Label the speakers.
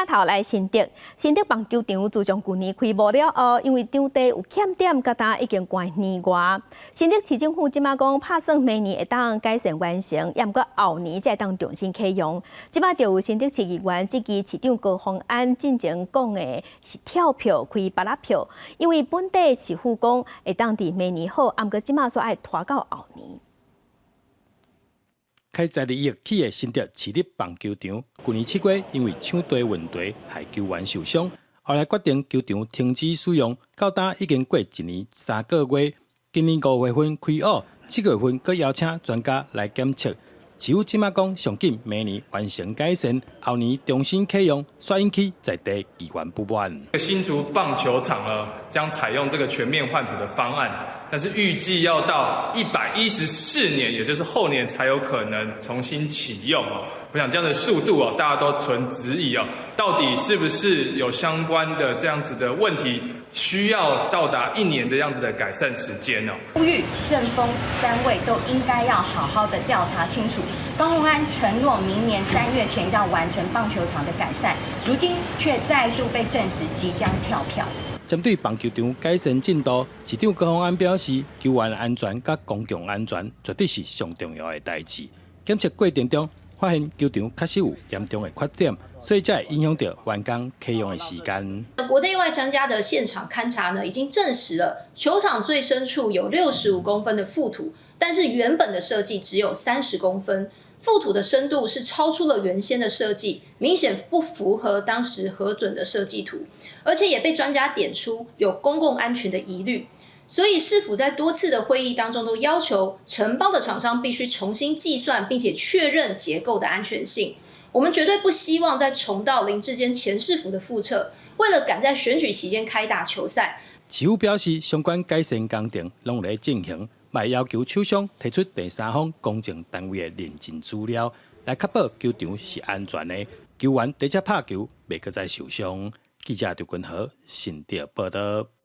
Speaker 1: 镜头来新竹棒球场自从去年开幕了后，因为场地有欠点，甲单已经关年外。新竹市政府即马讲，打算明年会当改善完成，也毋过后年才会当重新启用。即马就有新竹市议员支持市长高虹安进前讲的是跳票开巴拉票，因为本地市府讲会当伫明年好，毋过即马说爱拖到后年。
Speaker 2: 开12亿起的新竹市立棒球场，去年7月因为抢地问题害球员受伤，后来决定球场停止使用，到今已经过1年3个月。今年5月份开学，7月份阁邀请专家来检测。市府即马讲，上紧明年完成改善，后年重新启用，煞引起在地议员不满。
Speaker 3: 新竹棒球场呢，将采用这个全面换土的方案，但是预计要到114年，也就是后年才有可能重新启用哦。我想这样的速度哦，大家都存质疑哦，到底是不是有相关的这样子的问题，需要到达1年的样子的改善时间哦。
Speaker 4: 呼吁政风单位都应该要好好的调查清楚。高虹安承诺明年3月前要完成棒球场的改善，如今却再度被证实即将跳票。
Speaker 2: 针对棒球场改善进度，市长高虹安表示，球员安全甲公共安全绝对是上重要的代志。检测过程中，发现球场确实有严重的缺点，所以才会影响到完工启用的时间。
Speaker 5: 国内外专家的现场勘查呢，已经证实了球场最深处有65公分的覆土，但是原本的设计只有30公分。 覆土的深度是超出了原先的设计，明显不符合当时核准的设计图，而且也被专家点出有公共安全的疑虑。所以市府在多次的会议当中都要求承包的厂商必须重新计算，并且确认结构的安全性。我们绝对不希望再重蹈林志坚前市府的覆辙，为了赶在选举期间开打球赛。
Speaker 2: 市府表示，相关改善工程拢在进行。 也要求厂商提出第三方公证单位的认证资料，来确保球场是安全的，球员在这拍球，袂搁再受伤。记者刘君豪，新竹报道。